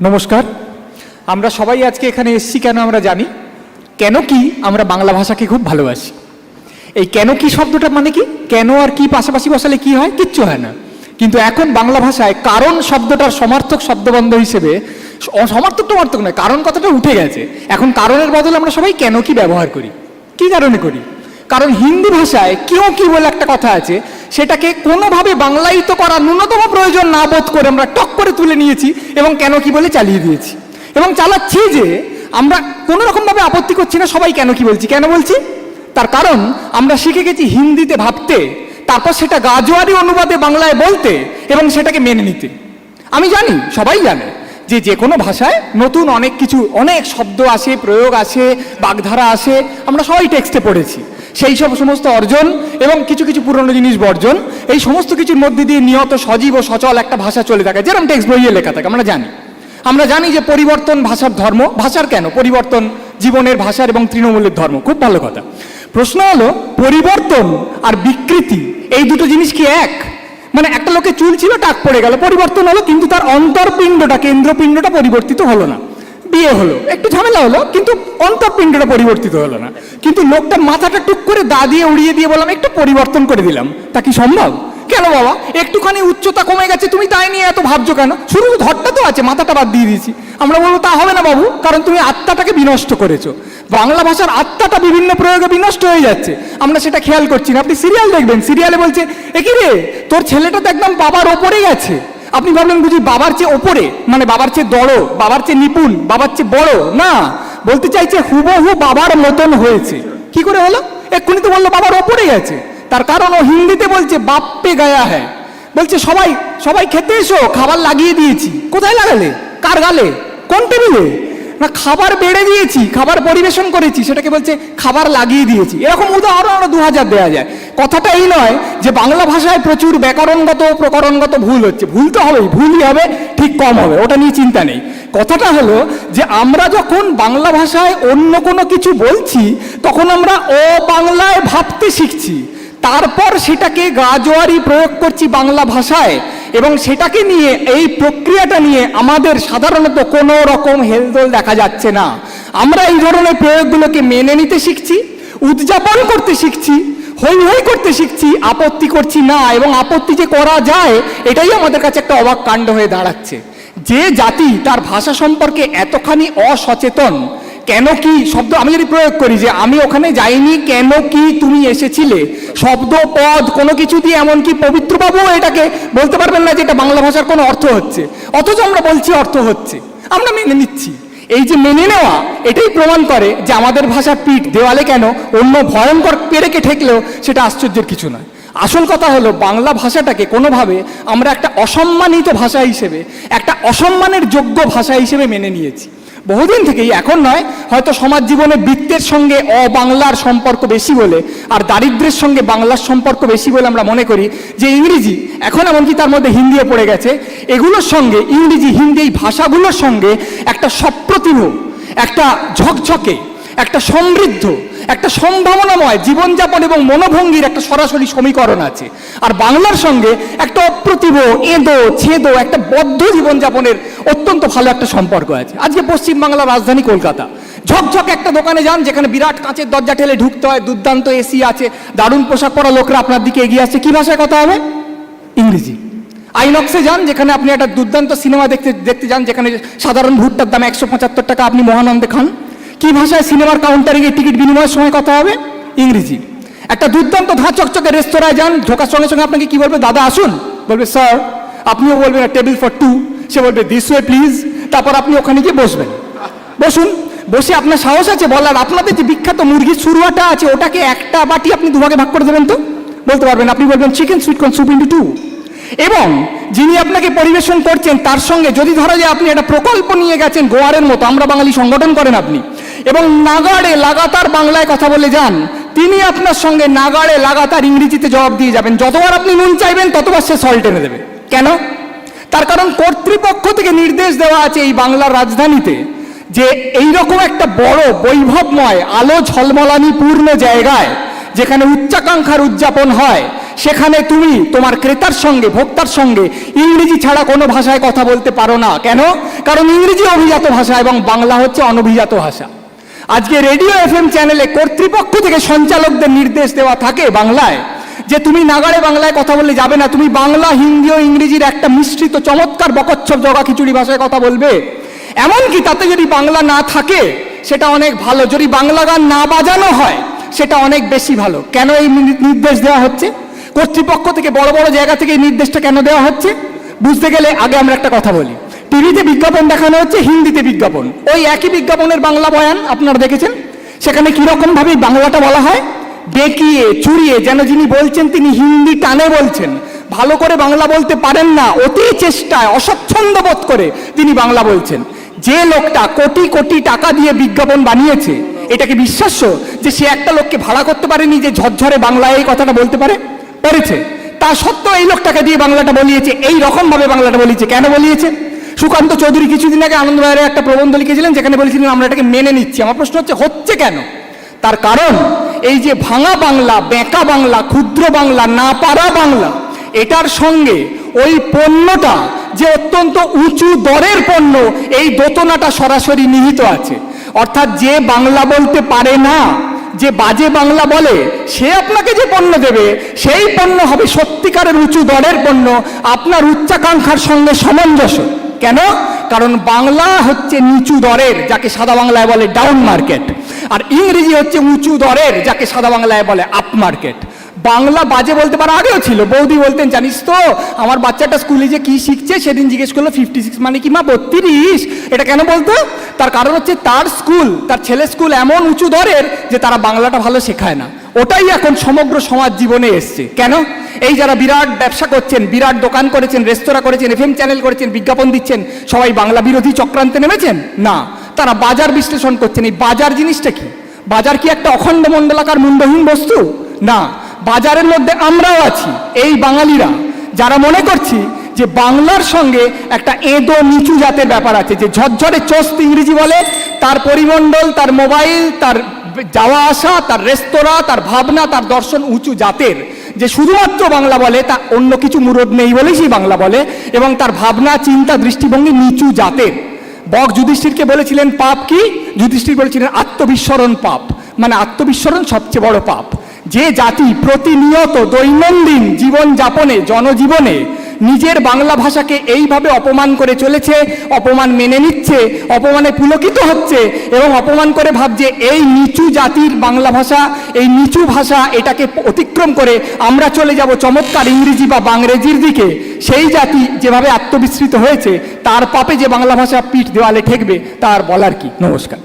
নমস্কার। আমরা সবাই আজকে এখানে এসেছি কেন আমরা জানি। কেন কি আমরা বাংলা ভাষাকে খুব ভালোবাসি। এই কেন কি শব্দটা মানে কি, কেন আর কি পাশাপাশি বসালে কি হয়, কিচ্ছু হয় না। কিন্তু এখন বাংলা ভাষায় কারণ শব্দটার সমার্থক শব্দবন্ধ হিসেবে, সমার্থক নয়, কারণ কথাটা উঠে গেছে। এখন কারণের বদলে আমরা সবাই কেন কি ব্যবহার করি। কি কারণে করি? কারণ হিন্দি ভাষায় কেউ কি বলে একটা কথা আছে, সেটাকে কোনোভাবে বাংলায়িত করার ন্যূনতম প্রয়োজন না বোধ করে আমরা টক করে তুলে নিয়েছি এবং কেন কি বলে চালিয়ে দিয়েছি এবং চালাচ্ছি। যে আমরা কোনো রকমভাবে আপত্তি করছি না, সবাই কেন কি বলছি। কেন বলছি? তার কারণ আমরা শিখে গেছি হিন্দিতে ভাবতে, তারপর সেটা গাজোয়ারি অনুবাদে বাংলায় বলতে এবং সেটাকে মেনে নিতে। আমি জানি, সবাই জানে যে যে কোনো ভাষায় নতুন অনেক কিছু, অনেক শব্দ আসে, প্রয়োগ আসে, বাগধারা আসে, আমরা সবাই টেক্সটে পড়েছি। সেই সব সমস্ত অর্জন এবং কিছু কিছু পুরনো জিনিস বর্জন, এই সমস্ত কিছুর মধ্যে দিয়ে নিয়ত সজীব ও সচল একটা ভাষা চলে থাকে, যেরকম টেক্সট বইয়ে লেখা থাকে। আমরা জানি যে পরিবর্তন ভাষার ধর্ম। ভাষার কেন পরিবর্তন? জীবনের, ভাষার এবং তৃণমূলের ধর্ম। খুব ভালো কথা। প্রশ্ন হলো, পরিবর্তন আর বিকৃতি এই দুটো জিনিস কি এক? মানে একটা লোকের চুল ছিল, টাক পড়ে গেল, পরিবর্তন হলো, কিন্তু তার অন্তর্পিণ্ডটা, কেন্দ্রপিণ্ডটা পরিবর্তিত হলো না। বিয়ে হলো, একটু ঝামেলা হলো, কিন্তু অন্তর্পিণ্ডটা পরিবর্তিত হলো না। কিন্তু লোকটার মাথাটা টুক করে দা দিয়ে উড়িয়ে দিয়ে বললাম একটু পরিবর্তন করে দিলাম, তা কি সম্ভব? কেন বাবা, একটুখানি উচ্চতা কমে গেছে, তুমি তাই নিয়ে এত ভাবছো কেন? শুধু ধরটা তো আছে, মাথাটা বাদ দিয়ে দিয়েছি। আমরা বলবো তা হবে না বাবু, কারণ তুমি আত্মাটাকে বিনষ্ট করেছো। বাংলা ভাষার আত্মাটা বিভিন্ন প্রয়োগে বিনষ্ট হয়ে যাচ্ছে, আমরা সেটা খেয়াল করছি না। আপনি সিরিয়াল দেখবেন, সিরিয়ালে বলছে একি রে, তোর ছেলেটা তো একদম বাবার ওপরেই আছে। আপনি ভাবলেন বুঝি বাবার চেয়ে ওপরে, মানে বাবার চেয়ে বড়, বাবার চেয়ে নিপুণ, বাবার চেয়ে বড় না, বলতে চাইছে হুবহু বাবার মতন হয়েছে। কি করে হলো? এক্ষুনি তো বললো বাবার ওপরেই আছে। তার কারণ ও হিন্দিতে বলছে বাপ পে গায়া হ্যায়, বলছে সবাই সবাই খেতে এসো, খাবার লাগিয়ে দিয়েছি। কোথায় লাগালে? কার গালে? কোন টেবিলে? না, খাবার বেড়ে দিয়েছি, খাবার পরিবেশন করেছি, সেটাকে বলছে খাবার লাগিয়ে দিয়েছি। এরকম উদাহরণ আরো 2000 দেওয়া যায়। কথাটা এই নয় যে বাংলা ভাষায় প্রচুর ব্যাকরণগত প্রকরণগত ভুল হচ্ছে। ভুল তো হবেই, ভুলই হবে, ঠিক কম হবে, ওটা নিয়ে চিন্তা নেই। কথাটা হলো যে আমরা যখন বাংলা ভাষায় অন্য কোনো কিছু বলছি, তখন আমরা অবাংলায় ভাবতে শিখছি, তারপর সেটাকে গাজোয়ারি প্রয়োগ করছি বাংলা ভাষায়, এবং সেটাকে নিয়ে, এই প্রক্রিয়াটা নিয়ে আমাদের সাধারণত কোনো রকম হেলদোল দেখা যাচ্ছে না। আমরা এই ধরনের প্রয়োগগুলোকে মেনে নিতে শিখছি, উদযাপন করতে শিখছি, হই হই করতে শিখছি, আপত্তি করছি না। এবং আপত্তি যে করা যায়, এটাই আমাদের কাছে একটা অবাক কাণ্ড হয়ে দাঁড়াচ্ছে। যে জাতি তার ভাষা সম্পর্কে এতখানি অসচেতন, কেন কি শব্দ আমি যদি প্রয়োগ করি যে আমি ওখানে যাইনি, কেন কি তুমি এসেছিলে, শব্দ পদ কোনো কিছু দিয়ে, এমনকি পবিত্রবাবু এটাকে বলতে পারবেন না যে এটা বাংলা ভাষার কোনো অর্থ হচ্ছে, অথচ আমরা বলছি অর্থ হচ্ছে, আমরা মেনে নিচ্ছি। এই যে মেনে নেওয়া, এটাই প্রমাণ করে যে আমাদের ভাষার পিঠ দেওয়ালে কেন, অন্য ভয়ঙ্কর পেরেকে ঠেকলেও সেটা আশ্চর্যের কিছু নয়। আসল কথা হলো, বাংলা ভাষাটাকে কোনোভাবে আমরা একটা অসম্মানিত ভাষা হিসেবে, একটা অসম্মানের যোগ্য ভাষা হিসেবে মেনে নিয়েছি বহুদিন থেকেই। এখন নয়, হয়তো সমাজ জীবনে বৃত্তের সঙ্গে অবাংলার সম্পর্ক বেশি বলে, আর দারিদ্র্যের সঙ্গে বাংলার সম্পর্ক বেশি বলে আমরা মনে করি যে ইংরেজি, এখন এমনকি তার মধ্যে হিন্দিও পড়ে গেছে, এগুলোর সঙ্গে, ইংরেজি, হিন্দি, এই ভাষাগুলোর সঙ্গে একটা সপ্রতিভ, একটা ঝকঝকে, একটা সমৃদ্ধ, একটা সম্ভাবনাময় জীবনযাপন এবং মনোভঙ্গির একটা সরাসরি সমীকরণ আছে। আর বাংলার সঙ্গে একটা অপ্রতিভ, এঁদো ছেদো, একটা বদ্ধ জীবনযাপনের অত্যন্ত ভালো একটা সম্পর্ক আছে। আজকে পশ্চিমবাংলার রাজধানী কলকাতা, ঝকঝক একটা দোকানে যান, যেখানে বিরাট কাঁচের দরজা ঠেলে ঢুকতে হয়, দুর্দান্ত এসি আছে, দারুণ পোশাক পরা লোকরা আপনার দিকে এগিয়ে আসছে। কি ভাষায় কথা হবে? ইংরেজি। আইনক্সে যান, যেখানে আপনি একটা দুর্দান্ত সিনেমা দেখতে যান, যেখানে সাধারণ ভুট্টার দাম 175 টাকা, আপনি মহানন্দে খান। কি ভাষায় সিনেমার কাউন্টারে গিয়ে টিকিট বিনিময়ের সময় কথা হবে? ইংরেজি। একটা দুর্দান্ত ধাঁ চকচকে রেস্তোরাঁয় যান, ঢোকার সঙ্গে সঙ্গে আপনাকে কি বলবে? দাদা আসুন, বলবে স্যার। আপনিও বলবেন টেবিল ফর 2, সে বলবে দিস ওয়ে প্লিজ। তারপর আপনি ওখানে গিয়ে বসবেন। বসুন, বসে আপনার সাহস আছে বলার আপনাদের যে বিখ্যাত মুরগির সুরুয়াটা আছে, ওটাকে একটা বাটি আপনি দুভাগে ভাগ করে দেবেন তো? বলতে পারবেন। আপনি বলবেন chicken sweet corn soup into 2। এবং যিনি আপনাকে পরিবেশন করছেন, তার সঙ্গে যদি ধরা যায় আপনি একটা প্রকল্প নিয়ে গেছেন, গোয়ারের মতো, আমরা বাঙালি সংগঠন করেন আপনি, এবং নাগাড়ে লাগাতার বাংলায় কথা বলে যান, তিনি আপনার সঙ্গে নাগাড়ে লাগাতার ইংরেজিতে জবাব দিয়ে যাবেন। যতবার আপনি নুন চাইবেন, ততবার সে সল্ট এনে দেবে। কেন? তার কারণ কর্তৃপক্ষ থেকে নির্দেশ দেওয়া আছে এই বাংলার রাজধানীতে যে এইরকম একটা বড় বৈভবময়, আলো ঝলমলানি পূর্ণ জায়গায়, যেখানে উচ্চাকাঙ্ক্ষার উদযাপন হয়, সেখানে তুমি তোমার ক্রেতার সঙ্গে, ভোক্তার সঙ্গে ইংরেজি ছাড়া কোনো ভাষায় কথা বলতে পারো না। কেন? কারণ ইংরেজি অভিজাত ভাষা এবং বাংলা হচ্ছে অনভিজাত ভাষা। আজকে রেডিও FM চ্যানেলে কর্তৃপক্ষ থেকে সঞ্চালকদের নির্দেশ দেওয়া থাকে বাংলায় যে তুমি নাগাড়ে বাংলায় কথা বললে যাবে না, তুমি বাংলা, হিন্দি ও ইংরেজির একটা মিশ্রিত চমৎকার বকচ্ছপ জগা খিচুড়ি ভাষায় কথা বলবে। এমনকি তাতে যদি বাংলা না থাকে সেটা অনেক ভালো, যদি বাংলা গান না বাজানো হয় সেটা অনেক বেশি ভালো। কেন এই নির্দেশ দেওয়া হচ্ছে? কর্তৃপক্ষ থেকে, বড় বড় জায়গা থেকে এই নির্দেশটা কেন দেওয়া হচ্ছে? বুঝতে গেলে আগে আমরা একটা কথা বলি। টিভিতে বিজ্ঞাপন দেখানো হচ্ছে, হিন্দিতে বিজ্ঞাপন, ওই একই বিজ্ঞাপনের বাংলা বয়ান আপনারা দেখেছেন। সেখানে কিরকম ভাবে বাংলাটা বলা হয়, বেঁকিয়ে চুরিয়ে, যেন যিনি বলছেন তিনি হিন্দি টানে বলছেন, ভালো করে বাংলা বলতে পারেন না, অতি চেষ্টায় অস্বচ্ছন্দ বোধ করে তিনি বাংলা বলছেন। যে লোকটা কোটি কোটি টাকা দিয়ে বিজ্ঞাপন বানিয়েছে, এটা কি বিশ্বাস্য যে সে একটা লোককে ভাড়া করতে পারেনি যে ঝরঝরে বাংলায় এই কথাটা বলতে পেরেছে? তা সত্ত্বেও এই লোকটাকে দিয়ে বাংলাটা বলিয়েছে, এই রকম ভাবে বাংলাটা বলিয়েছে। কেন বলিয়েছে? সুকান্ত চৌধুরী কিছুদিন আগে আনন্দবাজারে একটা প্রবন্ধ লিখেছিলেন, যেখানে বলেছিলেন আমরা এটাকে মেনে নিচ্ছি। আমার প্রশ্ন হচ্ছে কেন? তার কারণ এই যে ভাঙা বাংলা, বেঁকা বাংলা, ক্ষুদ্র বাংলা, না পারা বাংলা, এটার সঙ্গে ওই পণ্যটা যে অত্যন্ত উঁচু দরের পণ্য, এই দোতনাটা সরাসরি নিহিত আছে। অর্থাৎ যে বাংলা বলতে পারে না, যে বাজে বাংলা বলে, সে আপনাকে যে পণ্য দেবে সেই পণ্য হবে সত্যিকারের উঁচু দরের পণ্য, আপনার উচ্চাকাঙ্ক্ষার সঙ্গে সামঞ্জস্য। কেন? কারণ বাংলা হচ্ছে নিচু দরের, যাকে সাদা বাংলায় বলে ডাউন মার্কেট, আর ইংরেজি হচ্ছে উঁচু দরের, যাকে সাদা বাংলায় বলে আপ মার্কেট। বাংলা বাজে বলতে পারা আগেও ছিল। বৌদি বলতেন, জানিস তো আমার বাচ্চাটা স্কুলে যে কি শিখছে, সেদিন জিজ্ঞেস করলো 56 মানে কি মা 32? এটা কেন বলতো? তার কারণ হচ্ছে তার স্কুল, তার ছেলের স্কুল এমন উঁচু দরের যে তারা বাংলাটা ভালো শেখায় না। ওটাই এখন সমগ্র সমাজ জীবনে এসছে। কেন? এই যারা বিরাট ব্যবসা করছেন, বিরাট দোকান করেছেন, রেস্তোরাঁ করেছেন, FM চ্যানেল করেছেন, বিজ্ঞাপন দিচ্ছেন, সবাই বাংলা বিরোধী চক্রান্তে নেমেছেন না, তারা বাজার বিশ্লেষণ করছেন। এই বাজার জিনিসটা কি? বাজার কি একটা অখণ্ড মণ্ডলাকার মুন্ডহীন বস্তু? না, বাজারের মধ্যে আমরাও আছি, এই বাঙালিরা, যারা মনে করছি যে বাংলার সঙ্গে একটা এঁদো নিচু জাতের ব্যাপার আছে, যে ঝরঝরে চোস্ত ইংরেজি বলে, তার পরিমণ্ডল, তার মোবাইল, তার যাওয়া আসা, তার রেস্তোরাঁ, তার ভাবনা, তার দর্শন উঁচু জাতের, যে শুধুমাত্র বাংলা বলে, তা অন্য কিছু মুরদ নেই বলেই সেই বাংলা বলে, এবং তার ভাবনা, চিন্তা, দৃষ্টিভঙ্গি নিচু জাতের। বক যুধিষ্ঠিরকে বলেছিলেন পাপ কি? যুধিষ্ঠির বলেছিলেন আত্মবিস্মরণ পাপ, মানে আত্মবিস্মরণ সবচেয়ে বড় পাপ। যে জাতি প্রতিনিয়ত দৈনন্দিন জীবন যাপনে, জনজীবনে নিজের বাংলা ভাষাকে এইভাবে অপমান করে চলেছে, অপমান মেনে নিচ্ছে, অপমানে পুলকিত হচ্ছে এবং অপমান করে ভাবছে এই নিচু জাতির বাংলা ভাষা, এই নিচু ভাষা, এটাকে অতিক্রম করে আমরা চলে যাব চমৎকার ইংরেজি বা বাংরেজির দিকে, সেই জাতি যেভাবে আত্মবিস্মৃত হয়েছে, তার পাপে যে বাংলা ভাষা পিঠ দেওয়ালে ঠেকবে, তার বলার কি? নমস্কার।